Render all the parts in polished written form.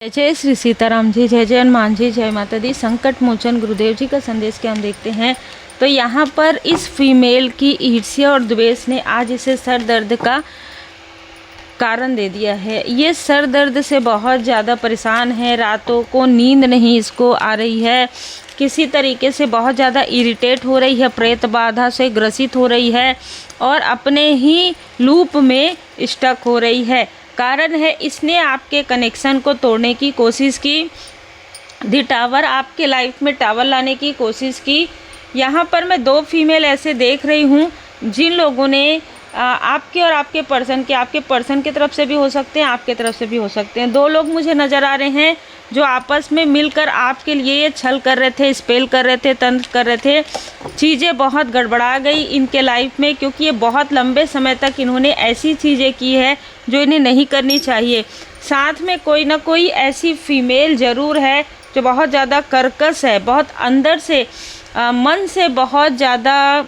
जय श्री सीताराम जी, जय जय हनुमान जी, जय माता दी। संकट मोचन गुरुदेव जी का संदेश के हम देखते हैं। तो यहाँ पर इस फीमेल की ईर्ष्या और द्वेष ने आज इसे सर दर्द का कारण दे दिया है। ये सर दर्द से बहुत ज़्यादा परेशान है, रातों को नींद नहीं इसको आ रही है, किसी तरीके से बहुत ज़्यादा इरिटेट हो रही है, प्रेत बाधा से ग्रसित हो रही है और अपने ही लूप में स्टक हो रही है। कारण है इसने आपके कनेक्शन को तोड़ने की कोशिश की, दी टावर, आपके लाइफ में टावर लाने की कोशिश की। यहाँ पर मैं दो फीमेल ऐसे देख रही हूँ जिन लोगों ने आपके और आपके पर्सन की तरफ से भी हो सकते हैं, आपके तरफ से भी हो सकते हैं। दो लोग मुझे नज़र आ रहे हैं जो आपस में मिलकर आपके लिए ये छल कर रहे थे, स्पेल कर रहे थे, तंत्र कर रहे थे। चीज़ें बहुत गड़बड़ा गई इनके लाइफ में, क्योंकि ये बहुत लंबे समय तक इन्होंने ऐसी चीज़ें की है जो इन्हें नहीं करनी चाहिए। साथ में कोई ना कोई ऐसी फीमेल ज़रूर है जो बहुत ज़्यादा कर्कश है, बहुत अंदर से मन से बहुत ज़्यादा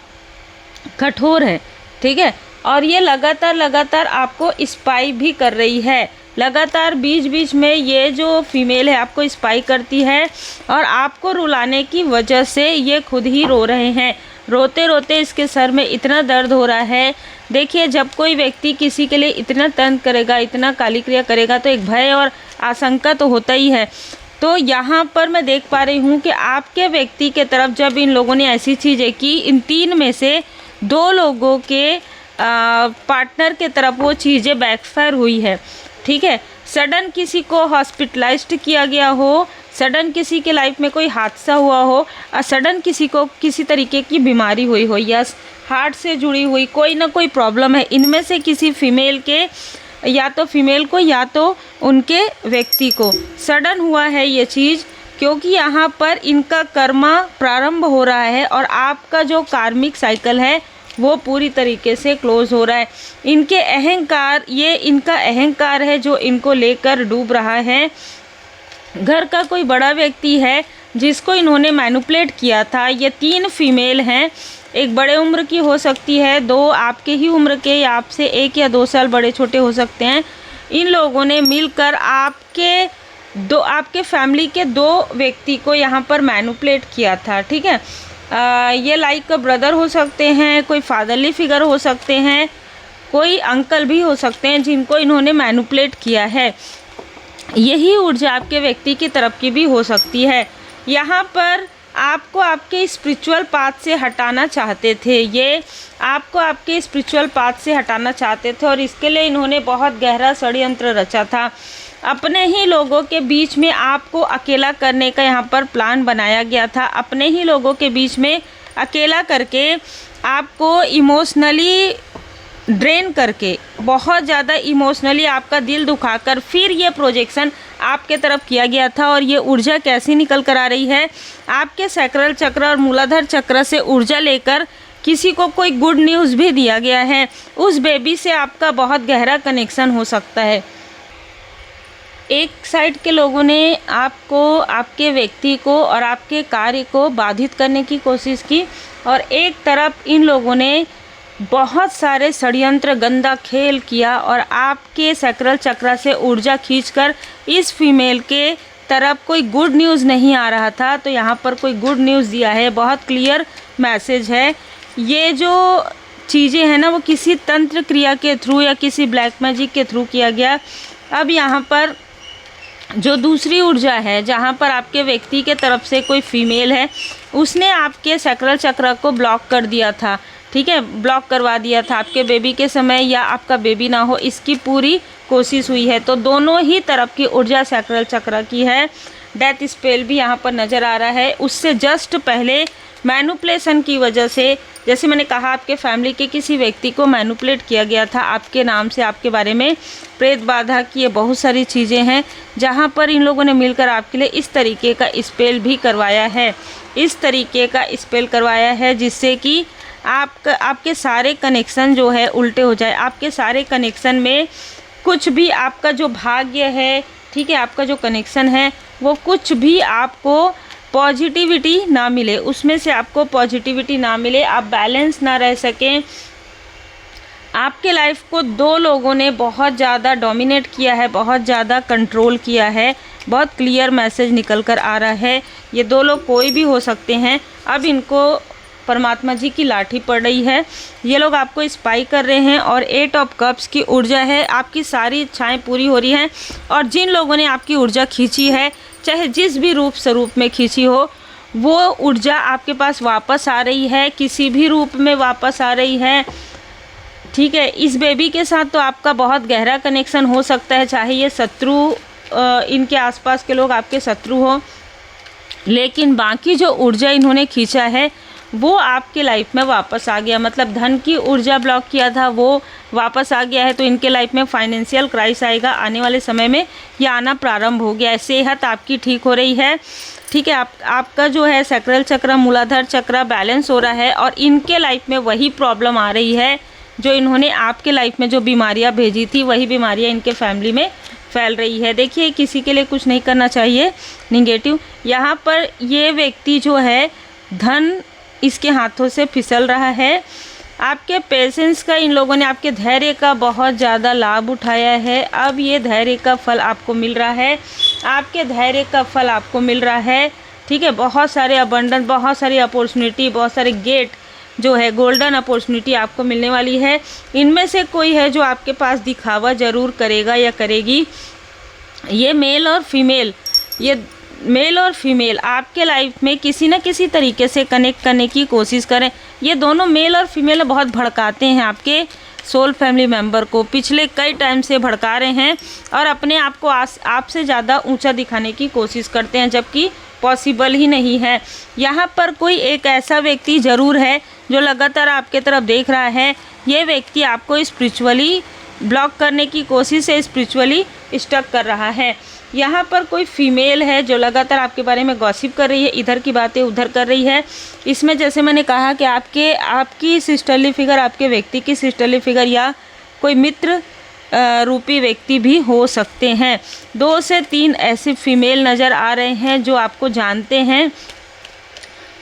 कठोर है, ठीक है। और ये लगातार आपको स्पाई भी कर रही है। लगातार बीच बीच में ये जो फीमेल है आपको स्पाई करती है और आपको रुलाने की वजह से ये खुद ही रो रहे हैं। रोते रोते इसके सर में इतना दर्द हो रहा है। देखिए, जब कोई व्यक्ति किसी के लिए इतना तंत्र करेगा, इतना काली क्रिया करेगा, तो एक भय और आशंका तो होता ही है। तो यहाँ पर मैं देख पा रही हूँ कि आपके व्यक्ति के तरफ जब इन लोगों ने ऐसी चीज़ें की, इन तीन में से दो लोगों के पार्टनर के तरफ वो चीज़ें बैकफायर हुई है, ठीक है। सडन किसी को हॉस्पिटलाइज्ड किया गया हो, सडन किसी के लाइफ में कोई हादसा हुआ हो, और सडन किसी को किसी तरीके की बीमारी हुई हो, या हार्ट से जुड़ी हुई कोई ना कोई प्रॉब्लम है। इनमें से किसी फीमेल के, या तो फीमेल को या तो उनके व्यक्ति को सडन हुआ है ये चीज़, क्योंकि यहाँ पर इनका कर्मा प्रारंभ हो रहा है और आपका जो कार्मिक साइकिल है वो पूरी तरीके से क्लोज हो रहा है। इनके अहंकार, ये इनका अहंकार है जो इनको लेकर डूब रहा है। घर का कोई बड़ा व्यक्ति है जिसको इन्होंने मैनिपुलेट किया था। ये तीन फीमेल हैं, एक बड़े उम्र की हो सकती है, दो आपके ही उम्र के या आपसे 1 या 2 साल बड़े छोटे हो सकते हैं। इन लोगों ने मिलकर आपके फैमिली के 2 व्यक्ति को यहाँ पर मैनिपुलेट किया था, ठीक है। ये लाइक ब्रदर हो सकते हैं, कोई फादरली फिगर हो सकते हैं, कोई अंकल भी हो सकते हैं जिनको इन्होंने मैनिपुलेट किया है। यही ऊर्जा आपके व्यक्ति की तरफ की भी हो सकती है। यहाँ पर आपको आपके स्पिरिचुअल पाथ से हटाना चाहते थे, ये आपको आपके स्पिरिचुअल पाथ से हटाना चाहते थे और इसके लिए इन्होंने बहुत गहरा षड्यंत्र रचा था। अपने ही लोगों के बीच में आपको अकेला करने का यहाँ पर प्लान बनाया गया था। अपने ही लोगों के बीच में अकेला करके आपको इमोशनली ड्रेन करके, बहुत ज़्यादा इमोशनली आपका दिल दुखाकर फिर ये प्रोजेक्शन आपके तरफ किया गया था। और ये ऊर्जा कैसी निकल कर आ रही है, आपके सैक्रल चक्र और मूलाधार चक्र से ऊर्जा लेकर किसी को कोई गुड न्यूज़ भी दिया गया है। उस बेबी से आपका बहुत गहरा कनेक्शन हो सकता है। एक साइड के लोगों ने आपको, आपके व्यक्ति को और आपके कार्य को बाधित करने की कोशिश की, और एक तरफ इन लोगों ने बहुत सारे षड्यंत्र, गंदा खेल किया और आपके सैक्रल चक्र से ऊर्जा खींचकर इस फीमेल के तरफ कोई गुड न्यूज़ नहीं आ रहा था, तो यहाँ पर कोई गुड न्यूज़ दिया है। बहुत क्लियर मैसेज है। ये जो चीज़ें हैं ना, वो किसी तंत्र क्रिया के थ्रू या किसी ब्लैक मैजिक के थ्रू किया गया। अब यहाँ पर जो दूसरी ऊर्जा है, जहाँ पर आपके व्यक्ति के तरफ से कोई फीमेल है, उसने आपके सैक्रल चक्र को ब्लॉक कर दिया था, ठीक है, ब्लॉक करवा दिया था आपके बेबी के समय, या आपका बेबी ना हो इसकी पूरी कोशिश हुई है। तो दोनों ही तरफ की ऊर्जा सैक्रल चक्र की है। डेथ स्पेल भी यहाँ पर नज़र आ रहा है। उससे जस्ट पहले मैनिपुलेशन की वजह से, जैसे मैंने कहा, आपके फैमिली के किसी व्यक्ति को मैनिपुलेट किया गया था आपके नाम से, आपके बारे में प्रेत बाधा की, ये बहुत सारी चीज़ें हैं जहाँ पर इन लोगों ने मिलकर आपके लिए इस तरीके का स्पेल भी करवाया है, इस तरीके का स्पेल करवाया है जिससे कि आपके सारे कनेक्शन जो है उल्टे हो जाए। आपके सारे कनेक्शन में कुछ भी, आपका जो भाग्य है, ठीक है, आपका जो कनेक्शन है, वो कुछ भी आपको पॉजिटिविटी ना मिले, उसमें से आपको पॉजिटिविटी ना मिले, आप बैलेंस ना रह सकें। आपके लाइफ को 2 लोगों ने बहुत ज़्यादा डोमिनेट किया है, बहुत ज़्यादा कंट्रोल किया है। बहुत क्लियर मैसेज निकल कर आ रहा है। ये 2 लोग कोई भी हो सकते हैं। अब इनको परमात्मा जी की लाठी पड़ रही है, ये लोग आपको स्पाई कर रहे हैं और 8 ऑफ कप्स की ऊर्जा है, आपकी सारी इच्छाएं पूरी हो रही हैं। और जिन लोगों ने आपकी ऊर्जा खींची है, चाहे जिस भी रूप स्वरूप में खींची हो, वो ऊर्जा आपके पास वापस आ रही है, किसी भी रूप में वापस आ रही है। ठीक है, इस बेबी के साथ तो आपका बहुत गहरा कनेक्शन हो सकता है, चाहे ये शत्रु, इनके आसपास के लोग आपके शत्रु हो, लेकिन बाकी जो ऊर्जा इन्होंने खींचा है वो आपके लाइफ में वापस आ गया। मतलब धन की ऊर्जा ब्लॉक किया था वो वापस आ गया है। तो इनके लाइफ में फाइनेंशियल क्राइसिस आएगा, आने वाले समय में ये आना प्रारंभ हो गया है। सेहत आपकी ठीक हो रही है। ठीक है, आपका जो है सैक्रल चक्र, मूलाधार चक्र बैलेंस हो रहा है। और इनके लाइफ में वही प्रॉब्लम आ रही है जो इन्होंने आपके लाइफ में जो बीमारियां भेजी थी, वही बीमारियां इनके फैमिली में फैल रही है। देखिए, किसी के लिए कुछ नहीं करना चाहिए निगेटिव। यहाँ पर ये व्यक्ति जो है, धन इसके हाथों से फिसल रहा है। आपके पेशेंस का, इन लोगों ने आपके धैर्य का बहुत ज़्यादा लाभ उठाया है। अब ये धैर्य का फल आपको मिल रहा है, आपके धैर्य का फल आपको मिल रहा है। ठीक है, बहुत सारे अबंडेंस, बहुत सारी अपॉर्चुनिटी, बहुत सारे गेट जो है, गोल्डन अपॉर्चुनिटी आपको मिलने वाली है। इनमें से कोई है जो आपके पास दिखावा ज़रूर करेगा या करेगी। ये मेल और फीमेल आपके लाइफ में किसी न किसी तरीके से कनेक्ट करने की कोशिश करें। ये दोनों मेल और फीमेल बहुत भड़काते हैं आपके सोल फैमिली मेंबर को, पिछले कई टाइम से भड़का रहे हैं और अपने आप को आपसे ज़्यादा ऊंचा दिखाने की कोशिश करते हैं, जबकि पॉसिबल ही नहीं है। यहाँ पर कोई एक ऐसा व्यक्ति ज़रूर है जो लगातार आपके तरफ देख रहा है। ये व्यक्ति आपको स्पिरिचुअली ब्लॉक करने की कोशिश से स्पिरिचुअली स्टक कर रहा है। यहाँ पर कोई फीमेल है जो लगातार आपके बारे में गॉसिप कर रही है, इधर की बातें उधर कर रही है। इसमें जैसे मैंने कहा कि आपकी सिस्टरली फिगर, आपके व्यक्ति की सिस्टरली फिगर या कोई मित्र रूपी व्यक्ति भी हो सकते हैं। 2 से 3 ऐसे फीमेल नज़र आ रहे हैं जो आपको जानते हैं,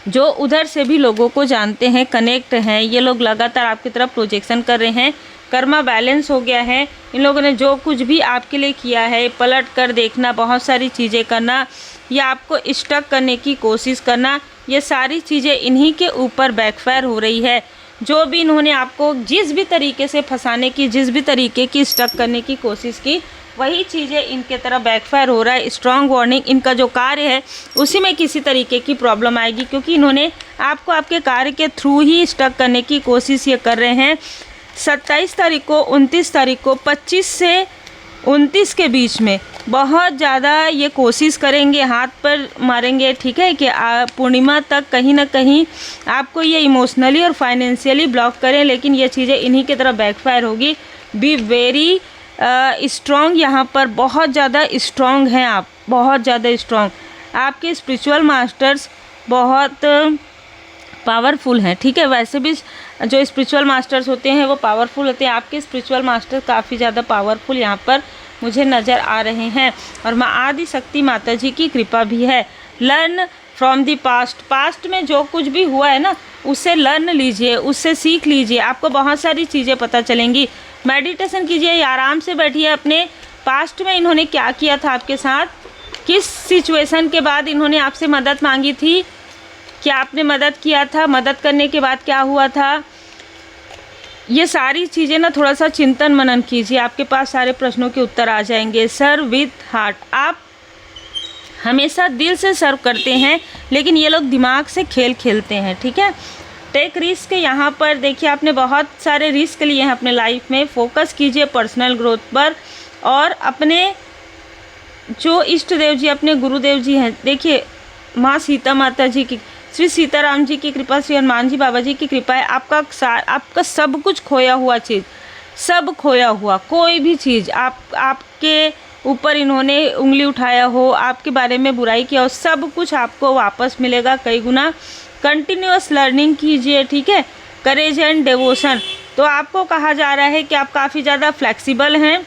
जो उधर से भी लोगों को जानते हैं, कनेक्ट हैं। ये लोग लगातार आपकी तरफ प्रोजेक्शन कर रहे हैं। कर्मा बैलेंस हो गया है। इन लोगों ने जो कुछ भी आपके लिए किया है, पलट कर देखना, बहुत सारी चीज़ें करना या आपको स्टक करने की कोशिश करना, ये सारी चीज़ें इन्हीं के ऊपर बैकफायर हो रही है। जो भी इन्होंने आपको जिस भी तरीके से फंसाने की, जिस भी तरीके की स्टक करने की कोशिश की, वही चीज़ें इनके तरफ बैकफायर हो रहा है। स्ट्रॉन्ग वार्निंग, इनका जो कार्य है उसी में किसी तरीके की प्रॉब्लम आएगी, क्योंकि इन्होंने आपको आपके कार्य के थ्रू ही स्टक करने की कोशिश ये कर रहे हैं। 27 तारीख को, 29 तारीख को, 25 से 29 के बीच में बहुत ज़्यादा ये कोशिश करेंगे, हाथ पर मारेंगे। ठीक है, कि पूर्णिमा तक कहीं ना कहीं आपको ये इमोशनली और फाइनेंशियली ब्लॉक करें, लेकिन ये चीज़ें इन्हीं की तरफ बैकफायर होगी। बी वेरी स्ट्रॉन्ग, यहाँ पर बहुत ज़्यादा स्ट्रॉन्ग हैं आप, बहुत ज़्यादा स्ट्रॉन्ग। आपके स्पिरिचुअल मास्टर्स बहुत पावरफुल हैं। ठीक है, वैसे भी जो स्पिरिचुअल मास्टर्स होते हैं वो पावरफुल होते हैं। आपके स्पिरिचुअल मास्टर काफ़ी ज़्यादा पावरफुल यहाँ पर मुझे नज़र आ रहे हैं। और माँ आदि शक्ति माता जी की कृपा भी है। लर्न फ्रॉम द पास्ट में जो कुछ भी हुआ है ना, उससे लर्न लीजिए, उससे सीख लीजिए, आपको बहुत सारी चीज़ें पता चलेंगी। मेडिटेशन कीजिए, आराम से बैठिए, अपने पास्ट में इन्होंने क्या किया था आपके साथ, किस सिचुएशन के बाद इन्होंने आपसे मदद मांगी थी, क्या आपने मदद किया था, मदद करने के बाद क्या हुआ था, ये सारी चीज़ें ना थोड़ा सा चिंतन मनन कीजिए, आपके पास सारे प्रश्नों के उत्तर आ जाएंगे। सर्व विथ हार्ट, आप हमेशा दिल से सर्व करते हैं, लेकिन ये लोग दिमाग से खेल खेलते हैं। ठीक है, टेक रिस्क, यहाँ पर देखिए आपने बहुत सारे रिस्क लिए हैं अपने लाइफ में। फोकस कीजिए पर्सनल ग्रोथ पर और अपने जो इष्ट देव जी, अपने गुरुदेव जी हैं, देखिए माँ सीता माता जी की, श्री सीताराम जी की कृपा, श्री हनुमान जी बाबा जी की कृपा है। आपका सब कुछ खोया हुआ चीज़, सब खोया हुआ कोई भी चीज़ आपके ऊपर इन्होंने उंगली उठाया हो, आपके बारे में बुराई किया हो, सब कुछ आपको वापस मिलेगा कई गुना। कंटिन्यूअस लर्निंग कीजिए। ठीक है, करेज एंड डिवोशन। तो आपको कहा जा रहा है कि आप काफ़ी ज़्यादा फ्लेक्सिबल हैं,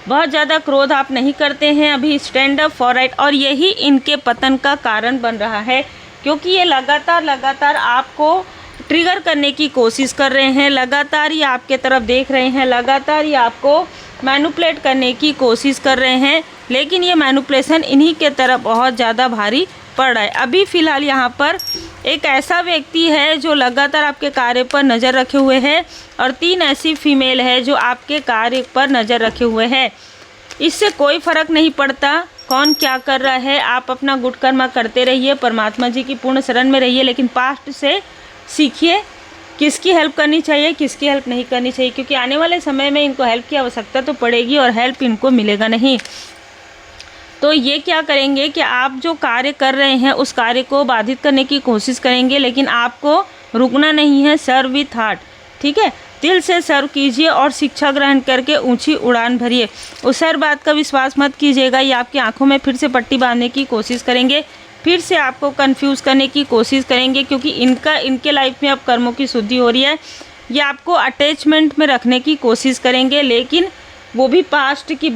बहुत ज़्यादा क्रोध आप नहीं करते हैं, अभी स्टैंड अप फॉर राइट। और यही इनके पतन का कारण बन रहा है, क्योंकि ये लगातार आपको ट्रिगर करने की कोशिश कर रहे हैं, लगातार ये आपके तरफ देख रहे हैं, लगातार ये आपको मैनिपुलेट करने की कोशिश कर रहे हैं। लेकिन ये मैनिपुलेशन इन्हीं के तरफ बहुत ज़्यादा भारी पड़ रहा है। अभी फ़िलहाल यहाँ पर एक ऐसा व्यक्ति है जो लगातार आपके कार्य पर नज़र रखे हुए है और 3 ऐसी फीमेल है जो आपके कार्य पर नज़र रखे हुए है। इससे कोई फ़र्क नहीं पड़ता कौन क्या कर रहा है, आप अपना गुड कर्मा करते रहिए, परमात्मा जी की पूर्ण शरण में रहिए, लेकिन पास्ट से सीखिए किसकी हेल्प करनी चाहिए, किसकी हेल्प नहीं करनी चाहिए, क्योंकि आने वाले समय में इनको हेल्प की आवश्यकता तो पड़ेगी और हेल्प इनको मिलेगा नहीं। तो ये क्या करेंगे कि आप जो कार्य कर रहे हैं उस कार्य को बाधित करने की कोशिश करेंगे, लेकिन आपको रुकना नहीं है। सर्व विथ हार्ट, ठीक है, दिल से सर्व कीजिए और शिक्षा ग्रहण करके ऊंची उड़ान भरिए। उस हर बात का विश्वास मत कीजिएगा, ये आपकी आंखों में फिर से पट्टी बांधने की कोशिश करेंगे, फिर से आपको कंफ्यूज करने की कोशिश करेंगे, क्योंकि इनके लाइफ में अब कर्मों की शुद्धि हो रही है। ये आपको अटैचमेंट में रखने की कोशिश करेंगे, लेकिन वो भी पास्ट की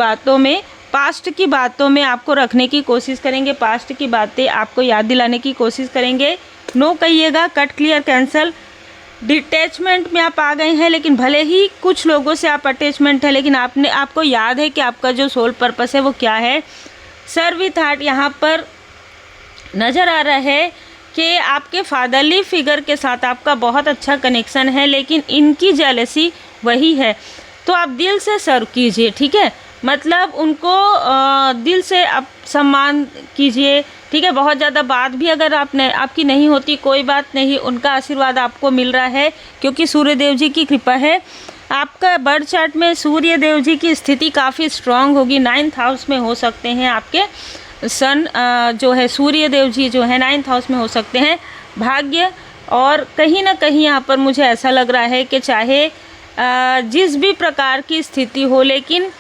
बातों में आपको रखने की कोशिश करेंगे, पास्ट की बातें आपको याद दिलाने की कोशिश करेंगे। नो कहिएगा, कट क्लियर कैंसल। डिटैचमेंट में आप आ गए हैं, लेकिन भले ही कुछ लोगों से आप अटैचमेंट है, लेकिन आपको याद है कि आपका जो सोल पर्पस है वो क्या है। सर्व विथ हार्ट यहाँ पर नज़र आ रहा है कि आपके फादरली फिगर के साथ आपका बहुत अच्छा कनेक्शन है, लेकिन इनकी जेलसी वही है। तो आप दिल से सर्व कीजिए, ठीक है, मतलब उनको दिल से आप सम्मान कीजिए, ठीक है। बहुत ज़्यादा बात भी अगर आपकी नहीं होती कोई बात नहीं, उनका आशीर्वाद आपको मिल रहा है, क्योंकि सूर्य देव जी की कृपा है। आपका बर्थ चार्ट में सूर्य देव जी की स्थिति काफ़ी स्ट्रांग होगी। 9th हाउस में हो सकते हैं आपके सन जो है, सूर्य देव जी जो है 9th हाउस में हो सकते हैं। भाग्य, और कहीं ना कहीं यहाँ पर मुझे ऐसा लग रहा है कि चाहे जिस भी प्रकार की स्थिति हो, लेकिन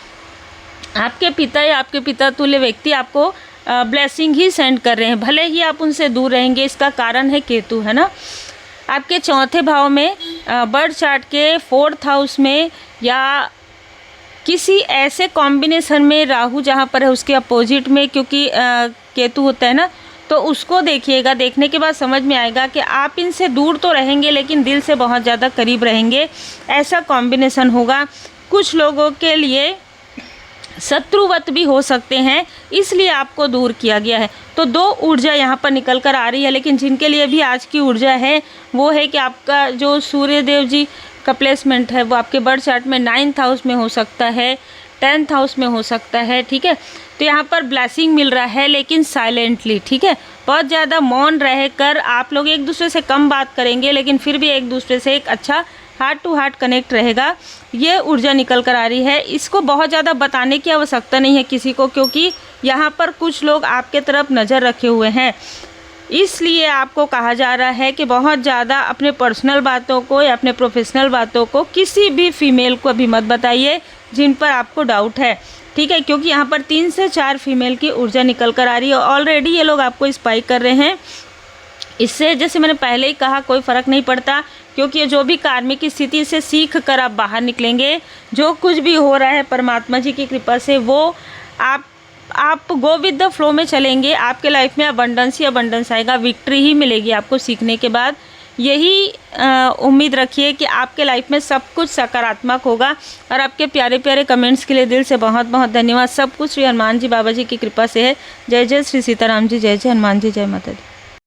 आपके पिता या आपके पिता तुल्य व्यक्ति आपको ब्लेसिंग ही सेंड कर रहे हैं, भले ही आप उनसे दूर रहेंगे। इसका कारण है केतु, है ना, आपके 4थे भाव में, बर्थ चार्ट के 4th हाउस में, या किसी ऐसे कॉम्बिनेशन में राहु जहाँ पर है उसके अपोजिट में, क्योंकि केतु होता है ना, तो उसको देखिएगा। देखने के बाद समझ में आएगा कि आप इनसे दूर तो रहेंगे लेकिन दिल से बहुत ज़्यादा करीब रहेंगे, ऐसा कॉम्बिनेशन होगा। कुछ लोगों के लिए शत्रुवत भी हो सकते हैं, इसलिए आपको दूर किया गया है। तो 2 ऊर्जा यहाँ पर निकल कर आ रही है, लेकिन जिनके लिए भी आज की ऊर्जा है वो है कि आपका जो सूर्य देव जी का प्लेसमेंट है वो आपके बर्थ चार्ट में 9th हाउस में हो सकता है, 10th हाउस में हो सकता है, ठीक है। तो यहाँ पर ब्लेसिंग मिल रहा है, लेकिन साइलेंटली, ठीक है, बहुत ज़्यादा मौन रहकर आप लोग एक दूसरे से कम बात करेंगे, लेकिन फिर भी एक दूसरे से एक अच्छा हार्ट टू हार्ट कनेक्ट रहेगा। ये ऊर्जा निकल कर आ रही है। इसको बहुत ज़्यादा बताने की आवश्यकता नहीं है किसी को, क्योंकि यहाँ पर कुछ लोग आपके तरफ नज़र रखे हुए हैं, इसलिए आपको कहा जा रहा है कि बहुत ज़्यादा अपने पर्सनल बातों को या अपने प्रोफेशनल बातों को किसी भी फीमेल को अभी मत बताइए जिन पर आपको डाउट है, ठीक है, क्योंकि यहाँ पर 3 से 4 फीमेल की ऊर्जा निकल कर आ रही है। ऑलरेडी ये लोग आपको स्पाई कर रहे हैं। इससे, जैसे मैंने पहले ही कहा, कोई फ़र्क नहीं पड़ता, क्योंकि जो भी कार्मिक स्थिति से सीख कर आप बाहर निकलेंगे। जो कुछ भी हो रहा है परमात्मा जी की कृपा से वो आप गो विद द फ्लो में चलेंगे। आपके लाइफ में अबंडेंस ही अबंडेंस आएगा, विक्ट्री ही मिलेगी आपको सीखने के बाद। यही उम्मीद रखिए कि आपके लाइफ में सब कुछ सकारात्मक होगा। और आपके प्यारे प्यारे कमेंट्स के लिए दिल से बहुत बहुत धन्यवाद। सब कुछ श्री हनुमान जी बाबा जी की कृपा से है। जय जय श्री सीताराम जी, जय जय हनुमान जी, जय माता दी।